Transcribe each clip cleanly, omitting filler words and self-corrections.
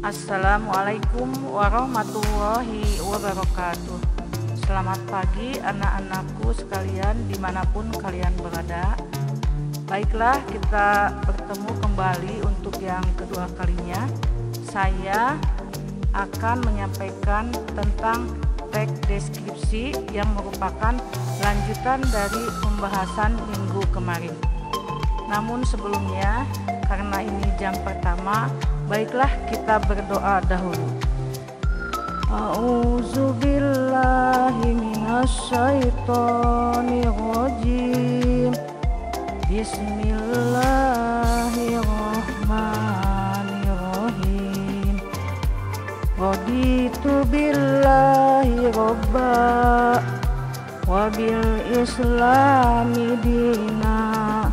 Assalamualaikum warahmatullahi wabarakatuh. Selamat pagi anak-anakku sekalian dimanapun kalian berada. Baiklah, kita bertemu kembali untuk yang kedua kalinya. Saya akan menyampaikan tentang teks deskripsi yang merupakan lanjutan dari pembahasan minggu kemarin. Namun sebelumnya, karena ini jam pertama, baiklah kita berdoa dahulu. A'udzubillahi minasyaitonirrajim. Bismillahirrahmanirrahim. Raditu billahi robba wa bil islami dina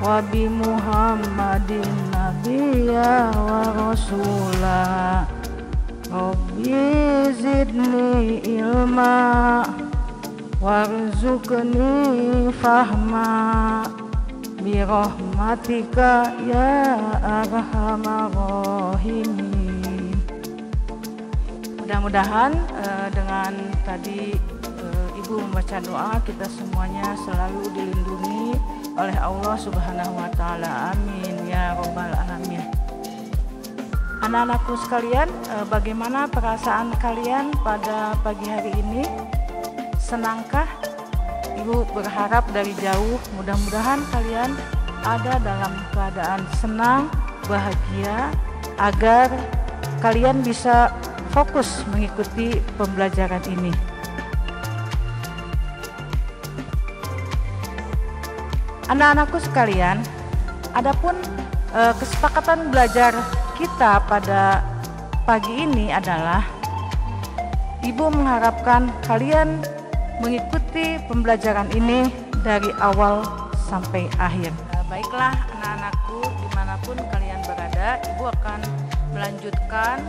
wa bi Muhammadin nabiyya wa rasulah. Rabbi zidni ilma warzuqni fahma bi rahmatika ya arhamar rahimin. Mudah-mudahan dengan tadi Ibu membaca doa, kita semuanya selalu dilindungi oleh Allah Subhanahu wa Ta'ala. Amin ya Rabbal alamin. Anak-anakku sekalian, bagaimana perasaan kalian pada pagi hari ini? Senangkah? Ibu berharap dari jauh mudah-mudahan kalian ada dalam keadaan senang, bahagia, agar kalian bisa fokus mengikuti pembelajaran ini. Anak-anakku sekalian, adapun kesepakatan belajar kita pada pagi ini adalah Ibu mengharapkan kalian mengikuti pembelajaran ini dari awal sampai akhir. Baiklah anak-anakku, dimanapun kalian berada, Ibu akan melanjutkan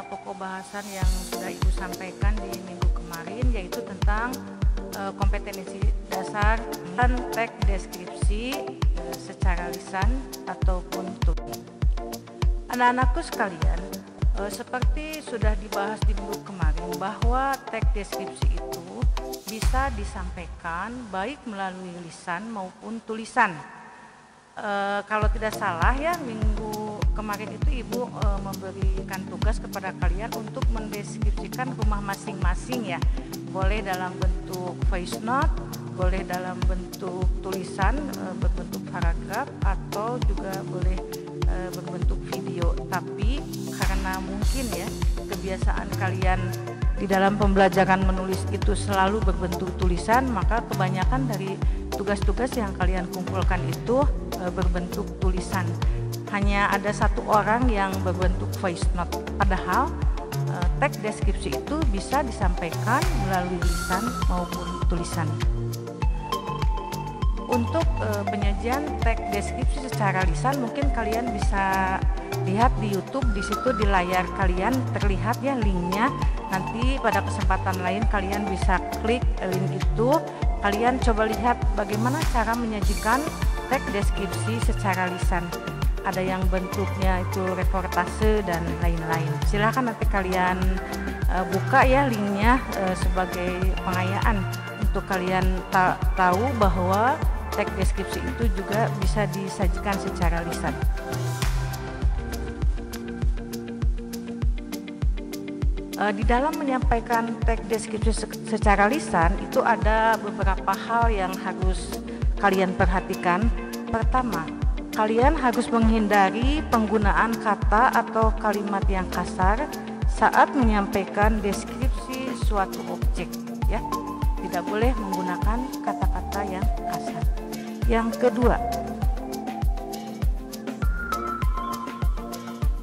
pokok bahasan yang sudah Ibu sampaikan di minggu kemarin, yaitu tentang kompetensi dasar dan teks deskripsi secara lisan ataupun tulis. Anak-anakku sekalian, seperti sudah dibahas di minggu kemarin bahwa teks deskripsi itu bisa disampaikan baik melalui lisan maupun tulisan. Kalau tidak salah ya, minggu kemarin itu Ibu memberikan tugas kepada kalian untuk mendeskripsikan rumah masing-masing ya. Boleh dalam bentuk voice note, boleh dalam bentuk tulisan berbentuk paragraf, atau juga boleh berbentuk video. Tapi karena mungkin ya kebiasaan kalian di dalam pembelajaran menulis itu selalu berbentuk tulisan, maka kebanyakan dari tugas-tugas yang kalian kumpulkan itu berbentuk tulisan. Hanya ada satu orang yang berbentuk voice note, padahal teks deskripsi itu bisa disampaikan melalui lisan maupun tulisan. Untuk penyajian teks deskripsi secara lisan, mungkin kalian bisa lihat di YouTube. Di situ di layar kalian terlihat ya linknya. Nanti pada kesempatan lain kalian bisa klik link itu. Kalian coba lihat bagaimana cara menyajikan teks deskripsi secara lisan. Ada yang bentuknya itu reportase dan lain-lain. Silahkan nanti kalian buka ya linknya sebagai pengayaan untuk kalian tahu bahwa teks deskripsi itu juga bisa disajikan secara lisan. Di dalam menyampaikan teks deskripsi secara lisan itu ada beberapa hal yang harus kalian perhatikan. Pertama, kalian harus menghindari penggunaan kata atau kalimat yang kasar saat menyampaikan deskripsi suatu objek ya. Tidak boleh menggunakan kata-kata yang kasar. Yang kedua,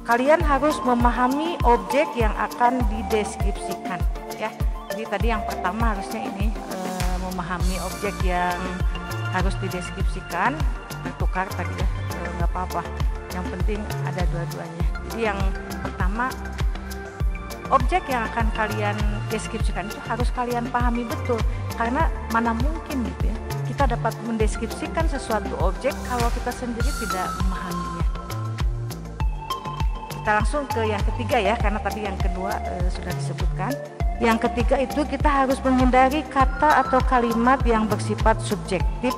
kalian harus memahami objek yang akan dideskripsikan ya. Jadi tadi yang pertama harusnya ini memahami objek yang harus dideskripsikan. Bertukar tadi ya, nggak apa-apa, yang penting ada dua-duanya. Jadi yang pertama, objek yang akan kalian deskripsikan itu harus kalian pahami betul, karena mana mungkin gitu ya kita dapat mendeskripsikan sesuatu objek kalau kita sendiri tidak memahaminya. Kita langsung ke yang ketiga ya, karena tadi yang kedua sudah disebutkan. Yang ketiga itu kita harus menghindari kata atau kalimat yang bersifat subjektif,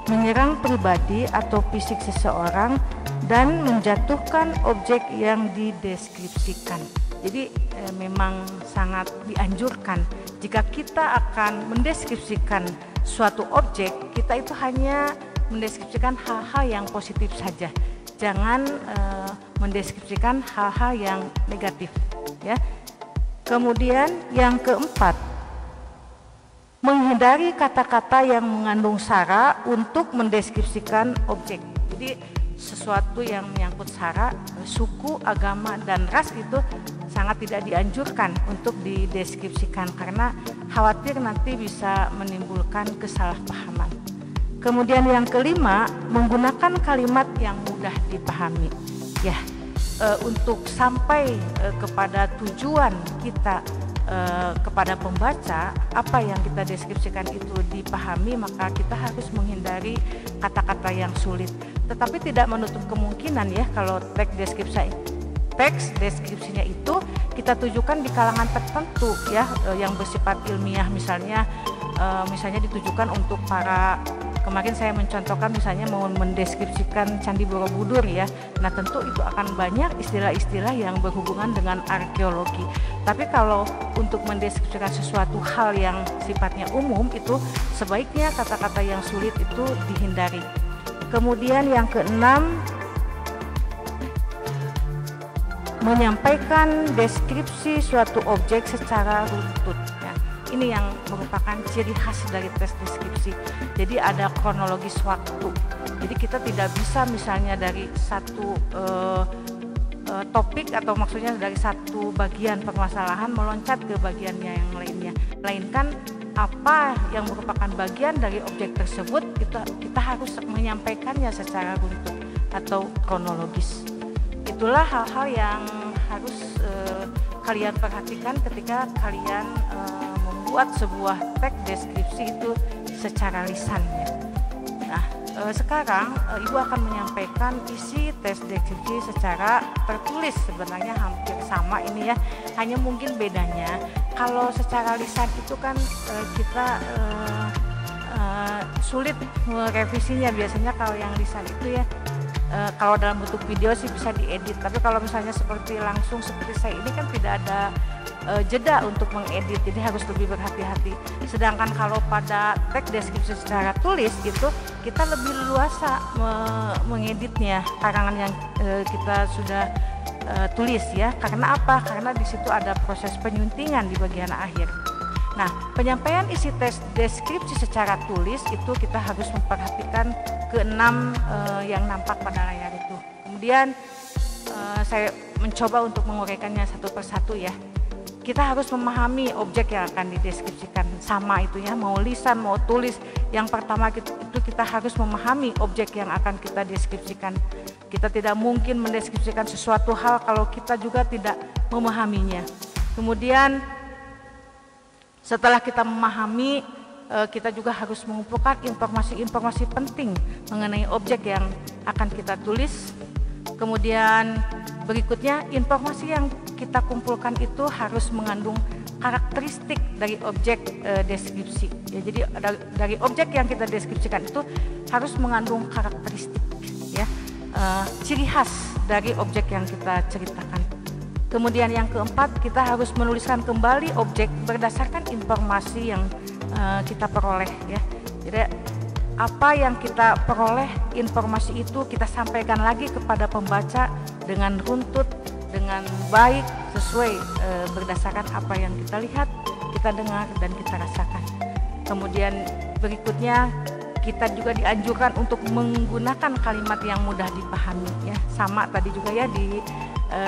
menyerang pribadi atau fisik seseorang, dan menjatuhkan objek yang dideskripsikan. Jadi memang sangat dianjurkan jika kita akan mendeskripsikan suatu objek, kita itu hanya mendeskripsikan hal-hal yang positif saja. Jangan mendeskripsikan hal-hal yang negatif ya. Kemudian yang keempat, menghindari kata-kata yang mengandung sara untuk mendeskripsikan objek. Jadi sesuatu yang menyangkut sara, suku, agama, dan ras itu sangat tidak dianjurkan untuk dideskripsikan karena khawatir nanti bisa menimbulkan kesalahpahaman. Kemudian yang kelima, menggunakan kalimat yang mudah dipahami. Ya, untuk sampai kepada tujuan kita kepada pembaca, apa yang kita deskripsikan itu dipahami, maka kita harus menghindari kata-kata yang sulit. Tetapi tidak menutup kemungkinan ya kalau teks deskripsinya itu kita tujukan di kalangan tertentu ya, yang bersifat ilmiah, misalnya ditujukan untuk para, kemarin saya mencontohkan misalnya mau mendeskripsikan Candi Borobudur ya. Nah tentu itu akan banyak istilah-istilah yang berhubungan dengan arkeologi. Tapi kalau untuk mendeskripsikan sesuatu hal yang sifatnya umum, itu sebaiknya kata-kata yang sulit itu dihindari. Kemudian yang keenam, menyampaikan deskripsi suatu objek secara runtut. Ini yang merupakan ciri khas dari tes deskripsi. Jadi ada kronologis waktu. Jadi kita tidak bisa misalnya dari satu topik atau maksudnya dari satu bagian permasalahan meloncat ke bagiannya yang lainnya. Melainkan apa yang merupakan bagian dari objek tersebut kita harus menyampaikannya secara runtut atau kronologis. Itulah hal-hal yang harus kalian perhatikan ketika kalian membuat sebuah teks deskripsi itu secara lisan ya. Nah, sekarang Ibu akan menyampaikan isi tes deskripsi secara tertulis. Sebenarnya hampir sama ini ya, hanya mungkin bedanya kalau secara lisan itu kan kita sulit merevisinya. Biasanya kalau yang lisan itu ya, kalau dalam bentuk video sih bisa diedit, tapi kalau misalnya seperti langsung seperti saya ini kan tidak ada jeda untuk mengedit, jadi harus lebih berhati-hati. Sedangkan kalau pada teks deskripsi secara tulis gitu, kita lebih luasa mengeditnya karangan yang kita sudah tulis ya. Karena apa? Karena di situ ada proses penyuntingan di bagian akhir. Nah, penyampaian isi teks deskripsi secara tulis itu kita harus memperhatikan keenam yang nampak pada layar itu. Kemudian saya mencoba untuk menguraikannya satu persatu ya. Kita harus memahami objek yang akan dideskripsikan, sama itu ya, mau lisan mau tulis. Yang pertama itu kita harus memahami objek yang akan kita deskripsikan. Kita tidak mungkin mendeskripsikan sesuatu hal kalau kita juga tidak memahaminya. Kemudian setelah kita memahami, kita juga harus mengumpulkan informasi-informasi penting mengenai objek yang akan kita tulis. Kemudian berikutnya, informasi yang kita kumpulkan itu harus mengandung karakteristik dari objek deskripsi ya. Jadi dari objek yang kita deskripsikan itu harus mengandung karakteristik ya, ciri khas dari objek yang kita ceritakan. Kemudian yang keempat, kita harus menuliskan kembali objek berdasarkan informasi yang kita peroleh ya. Jadi apa yang kita peroleh, informasi itu kita sampaikan lagi kepada pembaca dengan runtut, dengan baik, sesuai berdasarkan apa yang kita lihat, kita dengar, dan kita rasakan. Kemudian berikutnya, kita juga dianjurkan untuk menggunakan kalimat yang mudah dipahami ya. Sama tadi juga ya di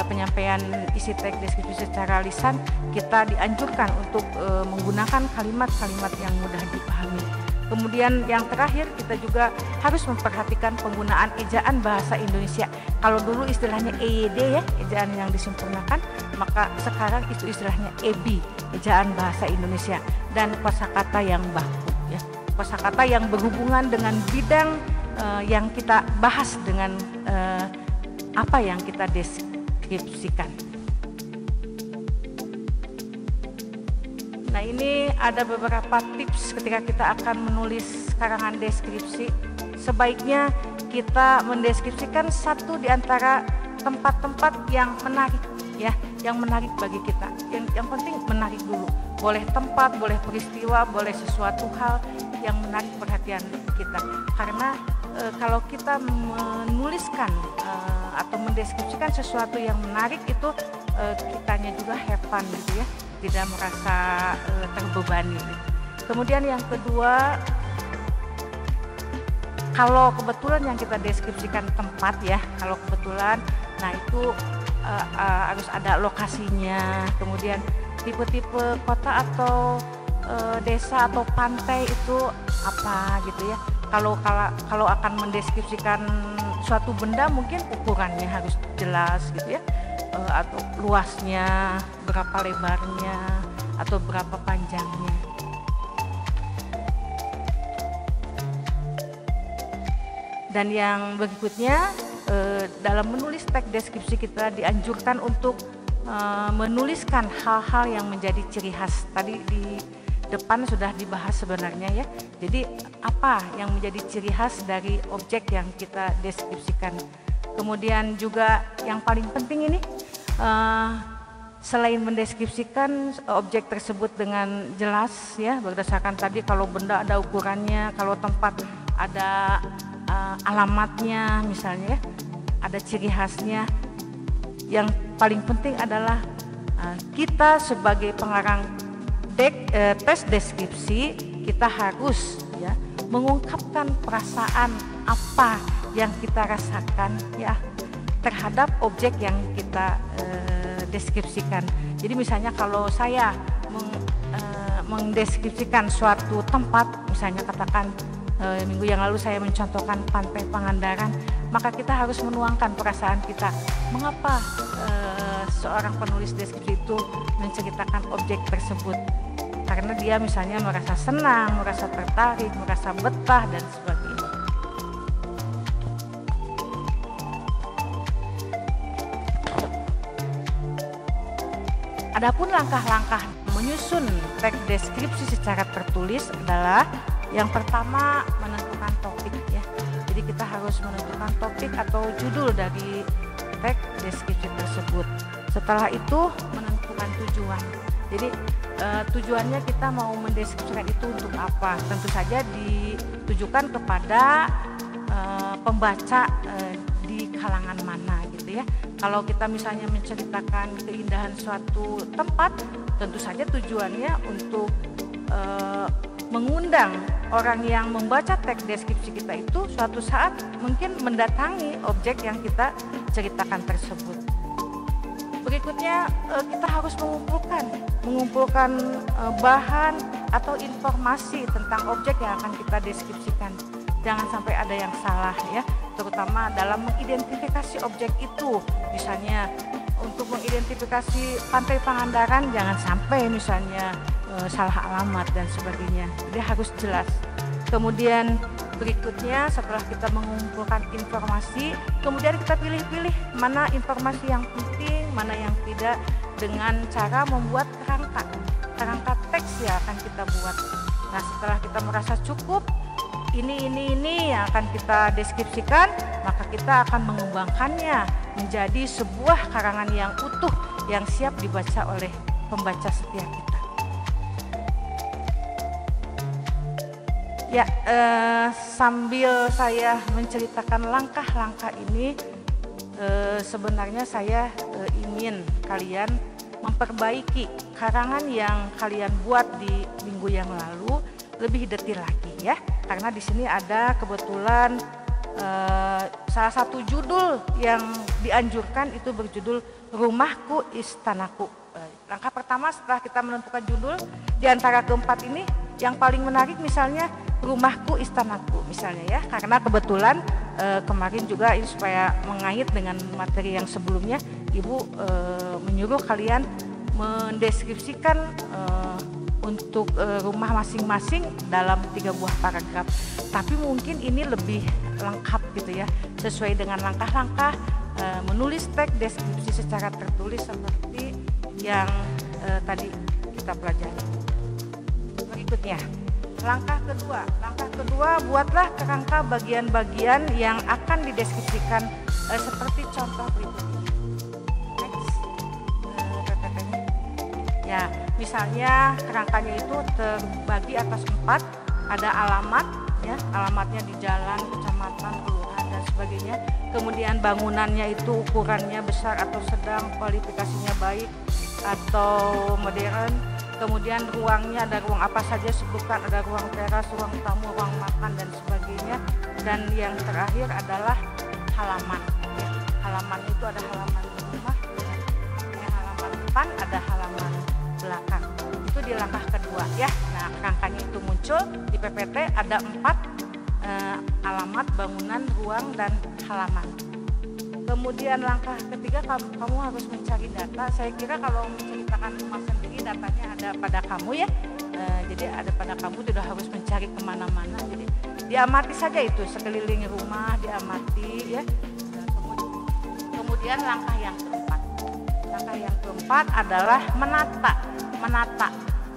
penyampaian isi teks deskripsi secara lisan, kita dianjurkan untuk menggunakan kalimat-kalimat yang mudah dipahami. Kemudian yang terakhir, kita juga harus memperhatikan penggunaan ejaan bahasa Indonesia. Kalau dulu istilahnya EYD ya, ejaan yang disempurnakan, maka sekarang itu istilahnya EBI, ejaan bahasa Indonesia, dan kosakata yang baku ya. Kosakata yang berhubungan dengan bidang yang kita bahas dengan apa yang kita mendeskripsikan. Nah, ini ada beberapa tips ketika kita akan menulis karangan deskripsi. Sebaiknya kita mendeskripsikan satu di antara tempat-tempat yang menarik, ya, yang menarik bagi kita. Yang penting menarik dulu. Boleh tempat, boleh peristiwa, boleh sesuatu hal yang menarik perhatian kita. Karena kalau kita menuliskan atau mendeskripsikan sesuatu yang menarik itu kitanya juga have fun gitu ya, tidak merasa terbebani. Kemudian yang kedua, kalau kebetulan yang kita deskripsikan tempat ya, kalau kebetulan, nah itu harus ada lokasinya, kemudian tipe-tipe kota atau desa atau pantai itu apa gitu ya. Kalau akan mendeskripsikan suatu benda mungkin ukurannya harus jelas gitu ya, atau luasnya, berapa lebarnya, atau berapa panjangnya. Dan yang berikutnya, dalam menulis teks deskripsi kita dianjurkan untuk menuliskan hal-hal yang menjadi ciri khas. Tadi di depan sudah dibahas sebenarnya ya. Jadi apa yang menjadi ciri khas dari objek yang kita deskripsikan. Kemudian juga yang paling penting ini, selain mendeskripsikan objek tersebut dengan jelas ya, berdasarkan tadi kalau benda ada ukurannya, kalau tempat ada alamatnya misalnya ya, ada ciri khasnya. Yang paling penting adalah kita sebagai pengarang teks deskripsi, kita harus ya mengungkapkan perasaan apa yang kita rasakan ya terhadap objek yang kita deskripsikan. Jadi misalnya kalau saya mendeskripsikan suatu tempat, misalnya katakan minggu yang lalu saya mencontohkan Pantai Pangandaran, maka kita harus menuangkan perasaan kita. Mengapa seorang penulis deskripsi itu menceritakan objek tersebut? Karena dia misalnya merasa senang, merasa tertarik, merasa betah, dan sebagainya. Adapun langkah-langkah menyusun teks deskripsi secara tertulis adalah yang pertama menentukan topik ya. Jadi kita harus menentukan topik atau judul dari teks deskripsi tersebut. Setelah itu menentukan tujuan. Jadi tujuannya kita mau mendeskripsikan itu untuk apa? Tentu saja ditujukan kepada pembaca di kalangan mana gitu ya. Kalau kita misalnya menceritakan keindahan suatu tempat, tentu saja tujuannya untuk mengundang orang yang membaca teks deskripsi kita itu suatu saat mungkin mendatangi objek yang kita ceritakan tersebut. Berikutnya kita harus mengumpulkan bahan atau informasi tentang objek yang akan kita deskripsikan. Jangan sampai ada yang salah ya, terutama dalam mengidentifikasi objek itu. Misalnya untuk mengidentifikasi Pantai Pangandaran, jangan sampai misalnya salah alamat dan sebagainya. Jadi harus jelas. Kemudian berikutnya setelah kita mengumpulkan informasi, kemudian kita pilih-pilih mana informasi yang penting, mana yang tidak, dengan cara membuat kerangka teks yang akan kita buat. Nah, setelah kita merasa cukup, ini yang akan kita deskripsikan, maka kita akan mengembangkannya menjadi sebuah karangan yang utuh yang siap dibaca oleh pembaca setia kita. Ya, sambil saya menceritakan langkah-langkah ini, sebenarnya saya ingin kalian memperbaiki karangan yang kalian buat di minggu yang lalu lebih detail lagi ya. Karena di sini ada kebetulan salah satu judul yang dianjurkan itu berjudul Rumahku Istanaku. Langkah pertama setelah kita menentukan judul, di antara keempat ini yang paling menarik misalnya Rumahku Istanaku misalnya ya, karena kebetulan kemarin juga ini supaya mengait dengan materi yang sebelumnya, Ibu menyuruh kalian mendeskripsikan untuk rumah masing-masing dalam 3 buah paragraf. Tapi mungkin ini lebih lengkap gitu ya, sesuai dengan langkah-langkah menulis teks deskripsi secara tertulis seperti yang tadi kita pelajari. Berikutnya, langkah kedua buatlah kerangka bagian-bagian yang akan dideskripsikan seperti contoh berikut ini. Ya, misalnya kerangkanya itu terbagi atas 4, ada alamat, ya, alamatnya di jalan, kecamatan, kelurahan dan sebagainya. Kemudian bangunannya itu ukurannya besar atau sedang, kualifikasinya baik atau modern. Kemudian ruangnya ada ruang apa saja sebutkan, ada ruang teras, ruang tamu, ruang makan dan sebagainya. Dan yang terakhir adalah halaman. Ya, halaman itu ada halaman rumah, halaman depan, ada halaman belakang. Itu di langkah kedua, ya. Nah, kerangkanya itu muncul di PPT, ada 4 alamat, bangunan, ruang dan halaman. Kemudian langkah ketiga, kamu harus mencari data. Saya kira kalau menceritakan rumah sendiri, datanya ada pada kamu, ya. Jadi ada pada kamu, tidak harus mencari kemana-mana. Jadi diamati saja itu sekeliling rumah, diamati, ya. Kemudian langkah yang keempat adalah menata.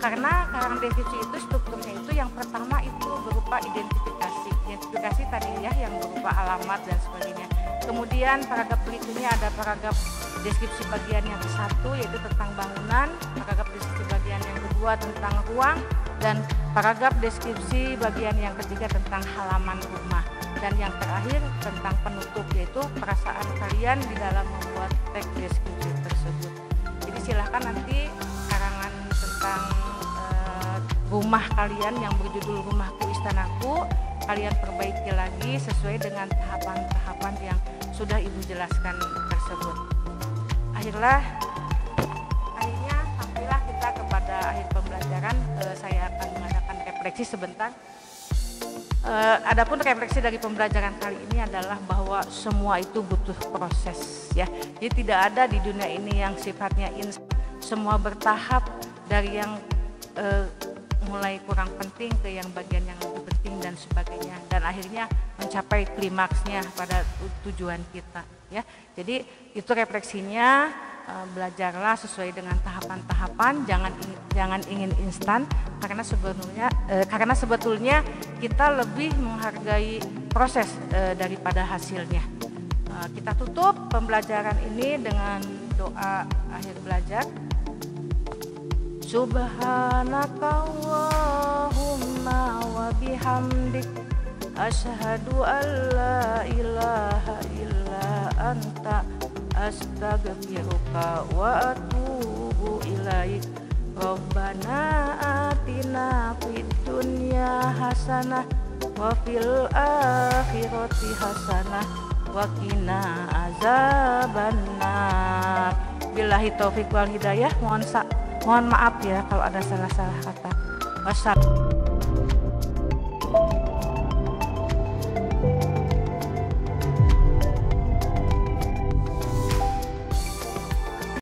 Karena karang deskripsi itu strukturnya itu yang pertama itu berupa identifikasi tadi, ya, yang berupa alamat dan sebagainya. Kemudian paragraf berikutnya ada paragraf deskripsi bagian yang ke-1 yaitu tentang bangunan, paragraf deskripsi bagian yang kedua tentang ruang, dan paragraf deskripsi bagian yang ketiga tentang halaman rumah. Dan yang terakhir tentang penutup, yaitu perasaan kalian di dalam membuat teks deskripsi tersebut. Jadi silahkan nanti karangan tentang rumah kalian yang berjudul Rumahku Istanaku, kalian perbaiki lagi sesuai dengan tahapan-tahapan yang sudah Ibu jelaskan tersebut. Akhirnya sampailah kita kepada akhir pembelajaran. Saya akan mengadakan refleksi sebentar. Adapun refleksi dari pembelajaran kali ini adalah bahwa semua itu butuh proses, ya. Jadi tidak ada di dunia ini yang sifatnya instan, semua bertahap dari yang mulai kurang penting ke yang bagian yang lebih penting dan sebagainya, dan akhirnya mencapai klimaksnya pada tujuan kita, ya. Jadi itu refleksinya. Belajarlah sesuai dengan tahapan-tahapan, jangan ingin instan, karena sebetulnya kita lebih menghargai proses daripada hasilnya. Kita tutup pembelajaran ini dengan doa akhir belajar. Subhanakallahumma wa bihamdik asyhadu an la ilaha illa anta astaghfiruka wa atubu ilaik. Rabbana atina fid dunya hasanah wa fil akhirati hasanah wa qina azabannar. Billahi taufik wal hidayah. Mohon maaf ya kalau ada salah-salah kata. Wassalam.